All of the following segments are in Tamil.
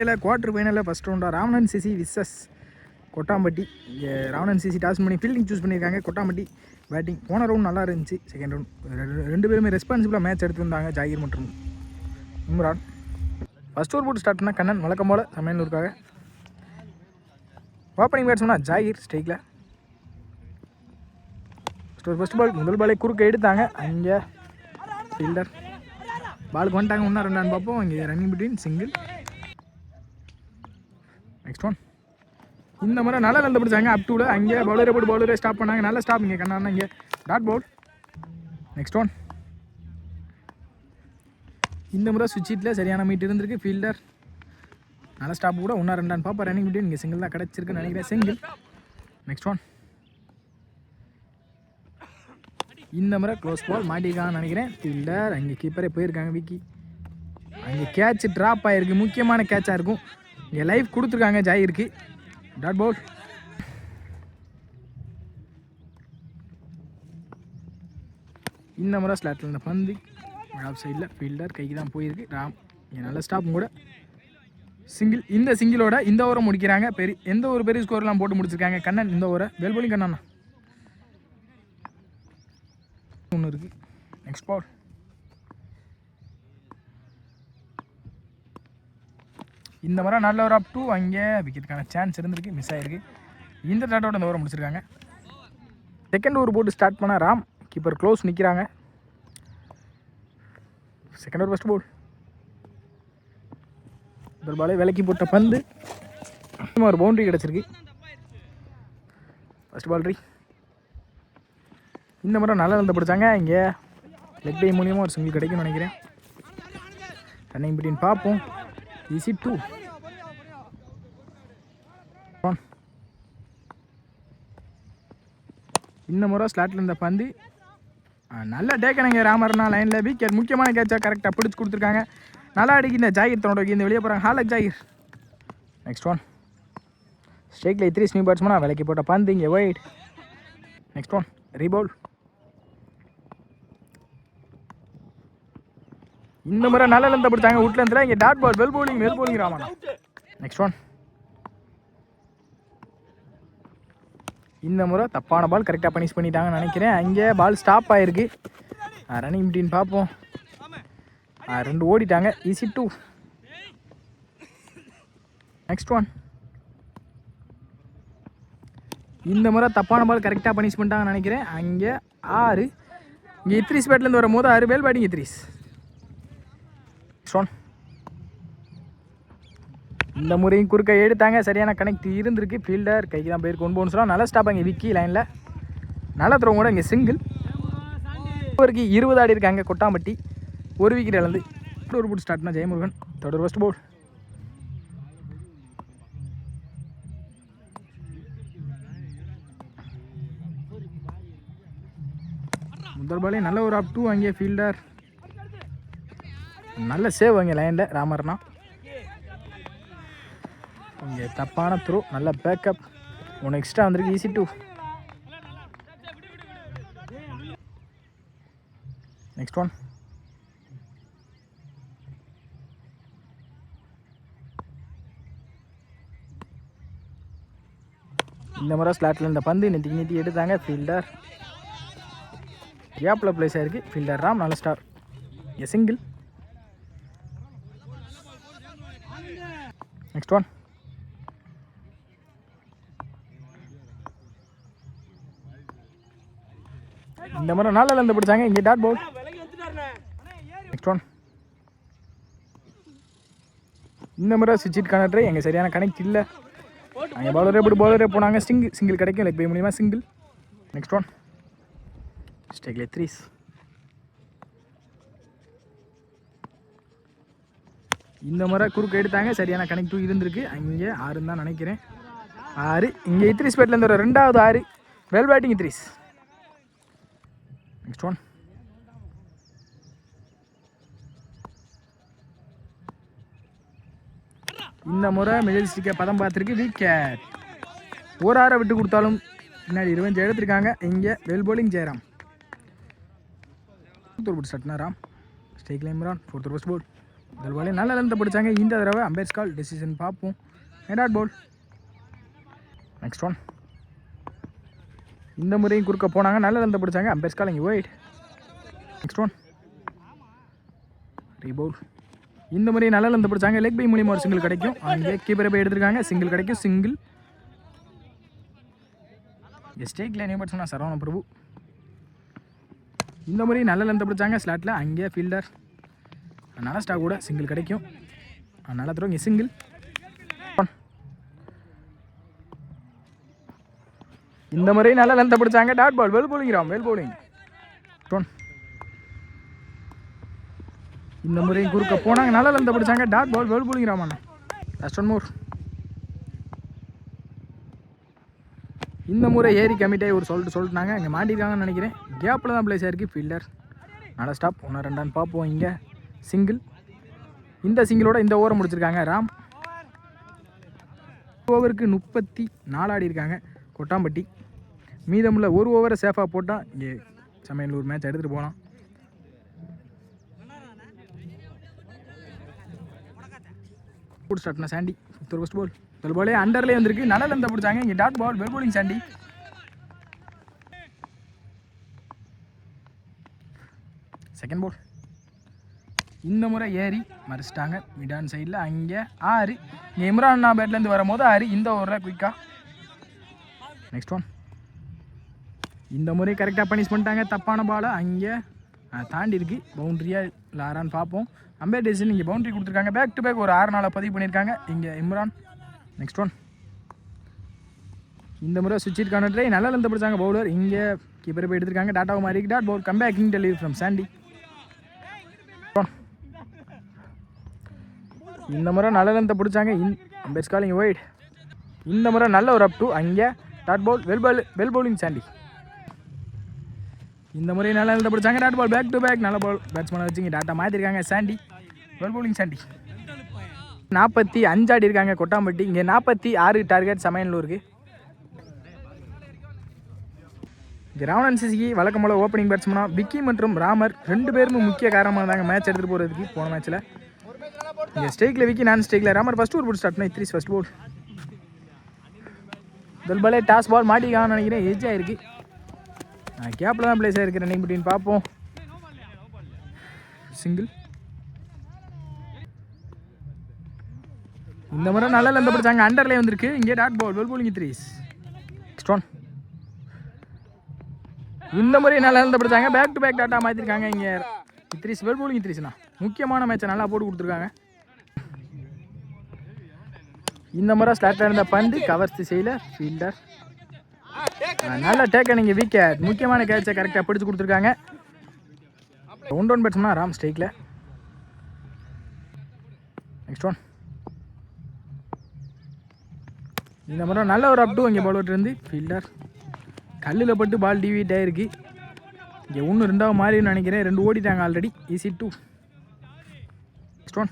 இல்லை குவார்டர் ஃபைனலில் ஃபஸ்ட் ரவுண்டாக ராவணன் சிசி விசஸ் கொட்டாம்பட்டி. இங்கே ராவணன் சிசி டாஸ் பண்ணி ஃபீல்டிங் சூஸ் பண்ணியிருக்காங்க. கொட்டாம்பட்டி பேட்டிங். போன ரவுண்ட் நல்லா இருந்துச்சு. செகண்ட் ரவுண்ட் ரெண்டு பேருமே ரெஸ்பான்சிபிளாக மேட்ச் எடுத்துருந்தாங்க, ஜாகிர் மற்றும் இம்ரான். ஃபஸ்ட் ஓவர் போட்டு ஸ்டார்ட் பண்ணால் கண்ணன் வழக்கம் போல் சமையலூருக்காக. ஓப்பனிங் பேட்ஸ்மேனா ஜாகிர் ஸ்ட்ரைக்கில். ஃபஸ்ட் பால் முதல் பாலே குறுக்க எடுத்தாங்க. அங்கே ஃபீல்டர் பாலுக்கு வந்துட்டாங்க. ஒன்றா ரெண்டான்னு பார்ப்போம். இங்கே running between single. Next one. இந்த முறை நல்லா நல்ல பிடிச்சாங்க அப் டூவில். அங்கே பவுலரை போட்டு பவுலரே ஸ்டாப் பண்ணாங்க. நல்ல ஸ்டாப் இங்கே கண்ணா. இங்கே டாட் பவுல். Next one. இந்த முறை சுவிட்ச் ஹிட்டில் சரியான மீட் இருந்திருக்கு. ஃபீல்டர் நல்ல ஸ்டாப் கூட ஒன்றா ரெண்டான்னு பார்ப்போம். ரன்னிங் பிட்வீன் இங்கே சிங்கிள் தான் கிடச்சிருக்குன்னு நினைக்கிறேன். சிங்கிள். Next one. இந்த முறை க்ளோஸ் பால் மாட்டிக்கான்னு நினைக்கிறேன். ஃபீல்டர் அங்கே கீப்பரே போயிருக்காங்க. விக்கி அங்கே கேட்ச் ட்ராப் ஆகிருக்கு. முக்கியமான கேட்சாக இருக்கும். இங்கே லைஃப் கொடுத்துருக்காங்க ஜாகிருக்கு. டாட் பவுல். இந்த முறை ஸ்லாட்டில் இருந்த பந்து ஆஃப் சைடில் ஃபீல்டர் கைக்கு தான் போயிருக்கு. ராம் இங்கே நல்ல ஸ்டாப்பும் கூட. சிங்கிள். இந்த சிங்கிளோட இந்த ஓவரை முடிக்கிறாங்க. எந்த ஒரு பெரிய ஸ்கோர்லாம் போட்டு முடிச்சிருக்காங்க கண்ணன் இந்த ஓவரை. வெல் பவுலிங் கண்ணா ஒன்று இருக்குது. Next ball. இந்த முறை நல்ல ஒரு அப் டூ. அங்கே விக்கெட்டுக்கான சான்ஸ் இருந்திருக்கு, மிஸ் ஆகிருக்கு. இந்த டாட்டோட இந்த ஓவரை முடிச்சிருக்காங்க. செகண்ட் ஓவர் போட்டு ஸ்டார்ட் பண்ணால் ராம் கீப்பர் க்ளோஸ் நிற்கிறாங்க. Second over first ball. முதல் பாலே விலக்கி போட்ட பந்து ஒரு பவுண்டரி கிடச்சிருக்கு. ஃபஸ்ட் பால் ரீ. இந்த முறை நல்லா வந்து பிடிச்சாங்க. இங்கே லெக் பை மூலியமாக ஒரு சிங்கிள் கிடைக்கும்னு நினைக்கிறேன். ரன்னிங் பிட்வீன் பார்ப்போம். Easy two. இந்த முறை ஸ்லாட்டில் இருந்த பந்து நல்ல டேக்கனுங்க. ராமர்னா லைனில் விக்கெட். முக்கியமான கேட்சாக கரெக்டாக பிடிச்சி கொடுத்துருக்காங்க. நல்லா அடிக்கி இந்த ஜாகிர் தன்னோட இந்த வெளியே போகிறாங்க. ஹாலக் ஜாகிர். Next one. ஸ்ட்ரைக்கில் 3 ஸ்விங் பேட்ஸ்மேனா விலைக்கு போட்ட பந்து இங்கே ஒயிட். Next one. ரீபவுல். இந்த முறை நல்ல லெந்த பிடிச்சாங்க. உட்லேருந்து இங்கே dot ball. Well bowling Raman. Next one. இந்த முறை தப்பான பால் கரெக்டாக பனிஷ் பண்ணிட்டாங்கன்னு நினைக்கிறேன். அங்கே பால் ஸ்டாப் ஆகிருக்கு. ரன்னிங் பிட்வீன் பார்ப்போம். 2 ஓடிட்டாங்க. Easy two. Next one. இந்த முறை தப்பான பால் கரெக்டாக பனிஷ் பண்ணிட்டாங்கன்னு நினைக்கிறேன். அங்கே 6. இங்கே இத்ரிஸ் பேட்லேருந்து வரும் போது 6 well batting Idris. Next one. இந்த முறையும் குறுக்க எடுத்தாங்க. சரியான கனெக்ட் இருந்திருக்கு. ஃபீல்டர் கைக்கு தான் போயிருக்கு. 1 பவுன்ஸ்லாம் நல்ல ஸ்டாப். அங்கே விக்கி லைனில் நல்ல த்ரோ கூட. இங்கே சிங்கிள். ஓவருக்கு 20 ஆடி இருக்காங்க கொட்டாம்பட்டி. 1 விக்கெட் இழந்து ஒரு போட்டு ஸ்டார்ட் பண்ண ஜெயமுருகன். தொடர் ஃபஸ்ட் பவுல். முதல் பாலே நல்ல ஒரு அப் டூ. அங்கே ஃபீல்டர் நல்ல சேவ் அங்கே லைனில் ராமர்னா. இங்கே தப்பான த்ரோ. நல்ல பேக்கப். 1 எக்ஸ்ட்ரா வந்திருக்கு. Easy two. Next one. இந்த முறை ஸ்லாட்டில் இந்த பந்து நீட்டி எடுத்தாங்க. ஃபீல்டர் கேப்பில் பிளேஸ் ஆகிருக்கு. ஃபீல்டர் ராம் நல்ல ஸ்டார். இங்கே சிங்கிள். Next one. இந்த முறை நல்ல லெந்து பிடிச்சாங்க. இங்கே டாட் பவுல். Next one. இந்த முறை சுவிட்ச் கனெக்டர் எங்கள் சரியான கனெக்ட் இல்லை. அங்கே பவுலரே போனாங்க. சிங்கிள் கிடைக்கும். லெக் பை மூலியமாக சிங்கிள். Next one. ஸ்ட்ரைக்கில் 3. இந்த முறை குறுக்க எடுத்தாங்க. சரியான கனெக்ட் இருந்திருக்கு. அங்கே 6 தான் நினைக்கிறேன். 6. இங்கே இத்ரிஸ் பேட்லேருந்து ஒரு 2வது 6. Well batting Idris. Next one. இந்த முறை மிடில் ஸ்டிக்கை பதம் பார்த்துருக்கு. விக்கெட். ஒரு 6 விட்டு கொடுத்தாலும் பின்னாடி 20 எடுத்திருக்காங்க. இங்கே well bowling Jayaram. 4th over ஸ்டார்ட்னா ராம். ஸ்ட்ரைக்கில் Imran. 4th over first ball. முதல் பாலே நல்ல லென்த்தை பிடிச்சாங்க. இந்த தடவை அம்பேர்ஸ் கால் டெசிஷன் பார்ப்போம். Dot ball. Next one. இந்த முறையும் குறுக்க போனாங்க. நல்ல லென்த்தை பிடிச்சாங்க. அம்பேர்ஸ் கால் இங்கே ஒயிட். Next one. ரீபவுல். இந்த முறையும் நல்ல லென்த்தை பிடிச்சாங்க. லெக் பை மூலியமாக ஒரு சிங்கிள் கிடைக்கும். அங்கே கீப்பரை போய் எடுத்துருக்காங்க. சிங்கிள் கிடைக்கும். சிங்கிள். ஸ்டேக்கில் நியூ பேட்ஸ்மேன் சரவண பிரபு. இந்த முறையும் நல்ல லென்த்தை பிடிச்சாங்க. ஸ்லாட்டில் அங்கே ஃபீல்டர். அதனால் ஸ்டாக் கூட சிங்கிள் கிடைக்கும். அதனால் த்ரோ இங்கே சிங்கிள். இந்த முறை நல்ல லென்த்தை பிடிச்சாங்க. Dot ball. Well bowling Ram. Well bowling. இந்த முறையும் குறுக்க போனாங்க. நல்ல லென்த்தை பிடிச்சாங்க. Dot ball. Well bowling Ram. Last one more. இந்த முறை ஏறி கமிட்டாகி ஒரு சொல்லிட்டுனாங்க. இங்கே மாட்டிருக்காங்கன்னு நினைக்கிறேன். கேப்பில் தான் பிளேஸ் ஆயிருக்கு. ஃபீல்டர் நல்ல ஸ்டாப். 1-2 பார்ப்போம். இங்கே சிங்கிள். இந்த சிங்கிளோட இந்த ஓவரை முடிச்சிருக்காங்க ராம். ஓவருக்கு 34 ஆடி இருக்காங்க கொட்டாம்பட்டி. மீதமுள்ள ஒரு ஓவரை சேஃபாக போட்டால் இங்கே சமையலூர் மேட்ச் எடுத்துகிட்டு போகலாம். ஸ்டார்ட்னா சாண்டி. First ball. முதல் பாலே அண்டர்லேயே வந்திருக்கு. நல்ல லென்த்தை பிடிச்சாங்க. இங்கே dot ball. Well bowling Sandy. Second ball. இந்த முறை ஏறி மறிச்சிட்டாங்க மிடான் சைடில். அங்கே 6. இங்கே இம்ரான் பேட்லேருந்து வரும்போது 6. இந்த ஓவரில் குயிக்காக. Next one. இந்த முறை கரெக்டாக பனிஷ் பண்ணிட்டாங்க. தப்பான பாலை அங்கே தாண்டி இருக்கு. பவுண்ட்ரியாக இல்லை ஆறான்னு பார்ப்போம். அம்பேர் டெசிஷன் இங்கே பவுண்ட்ரி கொடுத்துருக்காங்க. பேக் டு பேக் ஒரு 6 நாளை பதிவு பண்ணியிருக்காங்க இங்கே இம்ரான். Next one. இந்த முறை சுவிட்சிற்கான ட்ரை. நல்ல லென்த்தை பிடிச்சாங்க பவுலர். இங்கே கீப்பரை போய் எடுத்துருக்காங்க. டாட்டாவை மாறி dot ball. Comeback king delivery from Sandy. இந்த முறை நல்ல லென்த்தை பிடிச்சாங்க. Umpire's calling wide. இந்த முறை நல்ல ஒரு அப் டூ. அங்கே dot ball. Well bowling Sandy. இந்த முறை நல்ல லென்த்தை பிடிச்சாங்க. Dot ball. Back to back நல்ல பால். பேட்ஸ்மேனை வச்சு இங்கே டாட்டா மாற்றிருக்காங்க. சாண்டி. Well bowling Chandy. 45 ஆடி இருக்காங்க கொட்டாம்பட்டி. இங்கே 46 டார்கெட் சமையலூருக்கு. இங்கே ராவணன் சிசிக்கு வழக்கம் போல ஓப்பனிங் பேட்ஸ்மனாக விக்கி மற்றும் ராமர் 2 பேருமே முக்கிய காரணமாக தாங்க மேட்ச் எடுத்துகிட்டு போகிறதுக்கு போன மேட்ச்சில். இங்கே ஸ்டேக்கில் விக்கி, நான் ஸ்டேக்கில் ராமர். ஃபஸ்ட் ஓவர் போட்டு ஸ்டார்ட் பண்ணி 3 ஃபஸ்ட் போல். முதல் பாலே டாஸ் பால் மாட்டிக்கான்னு நினைக்கிறேன். எஜ் ஆகிருக்கு. கேப்பில் தான் பிளேஸ் ஆகிருக்கு. ரன்னிங் பிட்வீன் பார்ப்போம். சிங்கிள். இந்த முறை நல்ல லென்த்தை பிடிச்சாங்க. அண்டர்லேயே வந்திருக்கு. இங்கே dot ball. Well bowling 3. Next one. இந்த முறை நல்ல லென்த்தை பிடிச்சாங்க. பேக் டு பேக் டாட்டா மாற்றிருக்காங்க. இங்கே 3 வெல் போலிங் 3னா முக்கியமான மேட்சை நல்லா போட்டு கொடுத்துருக்காங்க. இந்த முறை ஸ்லாட்டில் இருந்த பந்து கவர் திசையில் ஃபீல்டர். நல்ல டேக்கன். இங்கே விக்கெட். முக்கியமான கேட்சை கரெக்டாக பிடிச்சி கொடுத்துருக்காங்க. 1-1 பேட்ஸ்மேனா ராம் ஸ்ட்ரைக்கில். Next one. இந்த முறை நல்ல ஒரு அப் டூ. இங்கே பவுலர் இருந்து ஃபீல்டர் கல்லில் பட்டு பால் டிவிட் ஆகிருக்கு. இங்கே 1-2 மாறின்னு நினைக்கிறேன். 2 ஓடிட்டாங்க ஆல்ரெடி. ஈஸி 2. Next one.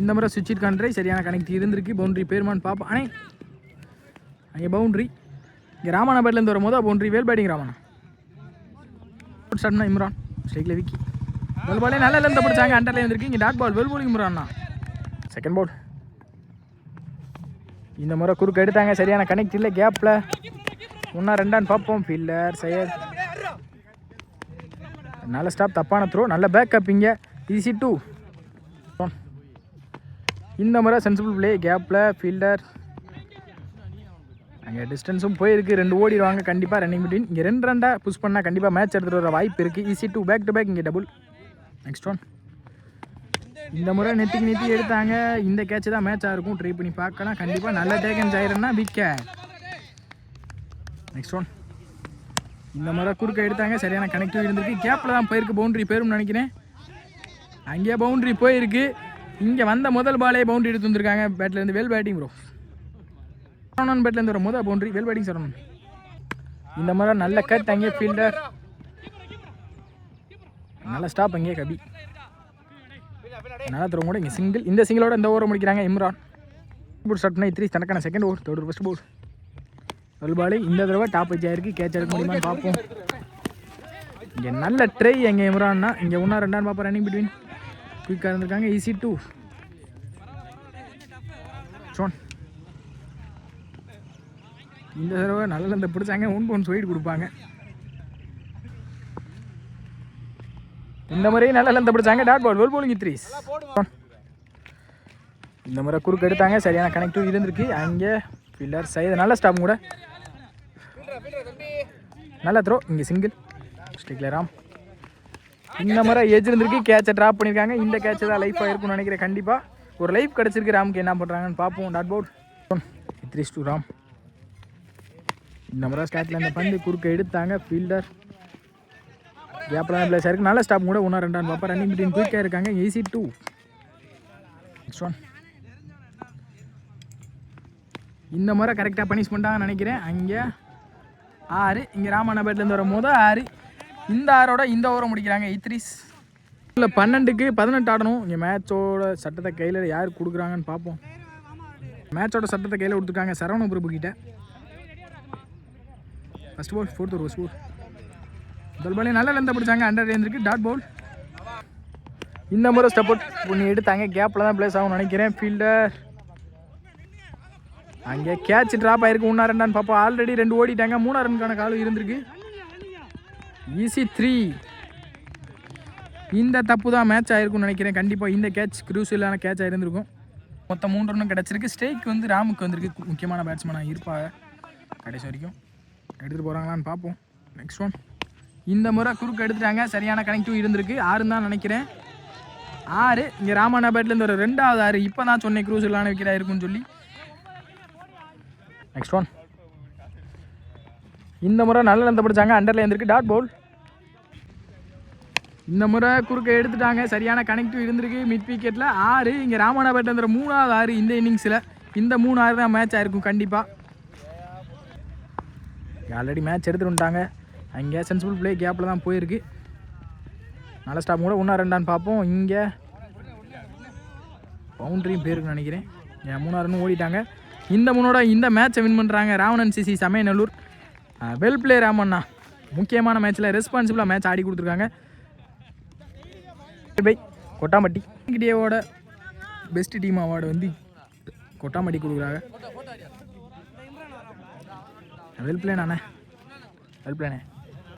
இந்த முறை சுவிட்ச் கண்ட்ரை சரியான கனெக்ட் இருந்திருக்கு. பவுண்ட்ரி பேருமான்னு பார்ப்போம். அணை அங்கே பவுண்ட்ரி. இங்கே ராமனா பேட்லேருந்து வரும்போது பவுண்ட்ரி. வேல் பேட்டிங் ராமனா. ஸ்டார்ட்னா இம்ரான் ஸ்ட்ரைக்கில் விக்கி. வெல் பாலே நல்ல லென்த்தை பிடிச்சாங்க. அண்டர்லேயே வந்திருக்கு. இங்கே டாட் பால். வெல் போலிங் இம்ரான்னா. Second ball. இந்த முறை குறுக்க எடுத்தாங்க. சரியான கனெக்ட் இல்லை. கேப்பில் 1-2 பார்ப்போம். ஃபீல்டர் சையத். நல்ல ஸ்டாப். தப்பான த்ரோ. நல்ல பேக்கப். இங்கே ஈஸி 2. இந்த முறை சென்சிபிள் பிளே. கேப்பில் ஃபீல்டர். அங்கே டிஸ்டன்ஸும் போயிருக்கு. 2 ஓடிடுவாங்க கண்டிப்பாக ரன்னிங் பிட்வீன். இங்கே 2 புஷ் பண்ணால் கண்டிப்பாக மேட்ச் எடுத்துகிட்டு வர வாய்ப்பு இருக்குது. ஈஸி 2. பேக் டு பேக் இங்கே டபுள். Next one. இந்த முறை நெத்தி எடுத்தாங்க. இந்த கேட்ச் தான் மேட்சாக இருக்கும். ட்ரை பண்ணி பார்க்கலாம். கண்டிப்பாக நல்ல டேக்கன் ஆயிருன்னா விக்கெட். Next one. இந்த முறை குறுக்க எடுத்தாங்க. சரியான கனெக்டிவ் இருந்திருக்கு. கேப்பில் தான் போயிருக்கு. பவுண்ட்ரி போயிரும்னு நினைக்கிறேன். அங்கேயே பவுண்ட்ரி போயிருக்கு. இங்கே வந்த முதல் பாலே பவுண்ட்ரி எடுத்து வந்துருக்காங்க. பேட்லேருந்து வெல் பேட்டிங் ப்ரோ. சரவணன் பேட்லேருந்து வரும் போது பவுண்ட்ரி. Well batting Saravanan. இந்த முறை நல்ல கட். அங்கே ஃபீல்டர் நல்ல ஸ்டாப். அங்கே கபி நல்லா தரும் கூட. இங்கே சிங்கிள். இந்த சிங்கிளோட இந்த ஓவரை முடிக்கிறாங்க இம்ரான். ஸ்டார்ட் பண்ணி 3 தனக்கான செகண்ட் ஓவர். தேர்ட் ஃபஸ்ட் போல். வெல் பாலே இந்த தடவை டாப் வச்சு ஆயிருக்கு. கேட்ச் எடுக்க முடியுமான்னு பார்ப்போம். இங்கே நல்ல ட்ரை எங்கே இம்ரான்னா. இங்கே ஒன்றா ரெண்டான்னு பார்ப்போம். ரன்னிங் பிட்வீன் குயிக்காக இருந்திருக்காங்க. Easy 2 shown. இந்த தடவை நல்ல லெந்த பிடிச்சாங்க. 1 ஸ்வீட் கொடுப்பாங்க. இந்த முறையும் நல்ல லெந்த பிடிச்சாங்க. Dot ball. Well bowling 3. இந்த முறை குறுக்கு எடுத்தாங்க. சரியான கனெக்டிவ் இருந்திருக்கு. அங்கே ஃபீல்டர் சைடு நல்ல ஸ்டாப் கூட. நல்ல த்ரோ. இங்கே சிங்கிள் ஸ்டிக்ல ராம். இந்த முறை எஜ் இருந்திருக்கு. கேட்சை ட்ராப் பண்ணியிருக்காங்க. இந்த கேட்சை தான் லைஃபாக இருக்கும்னு நினைக்கிறேன். கண்டிப்பாக ஒரு லைஃப் கிடச்சிருக்கு. ராமுக்கு என்ன பண்ணுறாங்கன்னு பார்ப்போம். Dot ball 3 Ram. இந்த முறை ஸ்டார்ட்ல இந்த பந்து குறுக்க எடுத்தாங்க. ஃபீல்டர் கேப்ல பிளேஸ் ஆயிருக்கு. நல்ல ஸ்டாப் கூட 1 2 பார்ப்போம். ரன்னிங் பிட்வீன் குயிக்காக இருக்காங்க. ஈஸி 2. Next one. இந்த முறை கரெக்டாக பனிஷ் பண்ணிட்டாங்கன்னு நினைக்கிறேன். அங்கே 6. இங்கே ராமண்ணா பேட்லேருந்து வரும் போது 6. இந்த 6ஓட இந்த ஓவரை முடிக்கிறாங்க. 8 3s. இல்லை 12க்கு 18 ஆடணும். இங்கே மேட்சோட சட்டத்தை கையில் யார் கொடுக்குறாங்கன்னு பார்ப்போம். மேட்சோட சட்டத்தை கையில் கொடுத்துருக்காங்க சரவண பிரபு கிட்ட. First ball 4th over. First ball முதல் பாலே நல்ல லெந்தாக பிடிச்சாங்க. அண்டர் ரேஞ்சிருக்கு. Dot ball. இந்த முறை ஸ்டெப் அவுட் பண்ணி எடுத்தாங்க. கேப்பில் தான் பிளேஸ் ஆகும்னு நினைக்கிறேன். ஃபீல்டர் அங்கே கேட்ச் ட்ராப் ஆயிருக்கு. 1 2 பார்ப்போம். ஆல்ரெடி 2 ஓடிட்டாங்க. 3 ரன்னுக்கான காலம் இருந்திருக்கு. ஈஸி 3. இந்த தப்பு தான் மேட்ச் ஆயிருக்கும்னு நினைக்கிறேன். கண்டிப்பாக இந்த கேட்ச் க்ரூசியலான கேட்ச் ஆயிருந்திருக்கும். மொத்தம் 3 ரன்னும் கிடச்சிருக்கு. ஸ்ட்ரைக் வந்து ராமுக்கு வந்திருக்கு. முக்கியமான பேட்ஸ்மேனாக இருப்பாங்க கடைசி வரைக்கும். எடுத்துகிட்டு போகிறாங்களான்னு பார்ப்போம். Next one. இந்த முறை குறுக்கு எடுத்துட்டாங்க. சரியான கனெக்டிவ் இருந்திருக்கு. 6 தான் நினைக்கிறேன். 6. இங்கே ராமண்ணா பேட்லேருந்து ஒரு 2வது 6. இப்போ தான் சொன்னேன் க்ரூசியலான விக்கெட்டாக இருக்குன்னு சொல்லி. Next one. இந்த முறை நல்ல லெந்த பிடிச்சாங்க. அண்டரில் இருந்திருக்கு. Dot ball. இந்த முறை குறுக்க எடுத்துட்டாங்க. சரியான கனெக்டிவ் இருந்திருக்கு. மிட் விக்கெட்டில் 6. இங்கே ராமண்ணா பேட்லேருந்து 3வது 6 இந்த இன்னிங்ஸில். இந்த 3 6 தான் மேட்ச் ஆயிருக்கும் கண்டிப்பாக. ஆல்ரெடி மேட்ச் எடுத்துகிட்டு வந்துட்டாங்க. அங்கே சென்சிபிள் பிளே கேப்பில் தான் போயிருக்கு. நல்ல ஸ்டாப் கூட 1 2 பார்ப்போம். இங்கே பவுண்ட்ரியும் போயிருக்குன்னு நினைக்கிறேன். 3 ரன் ஓடிட்டாங்க. இந்த 3ஓட இந்த மேட்சை வின் பண்ணுறாங்க Ravanan CC Samayanallur. Well play Ramanna. முக்கியமான மேட்ச்சில் ரெஸ்பான்சிபிளாக மேட்ச் ஆடி கொடுத்துருக்காங்க. பை கொட்டாம்பட்டி கிட்டேவோட பெஸ்ட் டீம் அவார்டு வந்து கொட்டாம்பட்டி கொடுக்குறாங்க. வெல் பிளேண்ணே. வெல் பிளேண்ணே.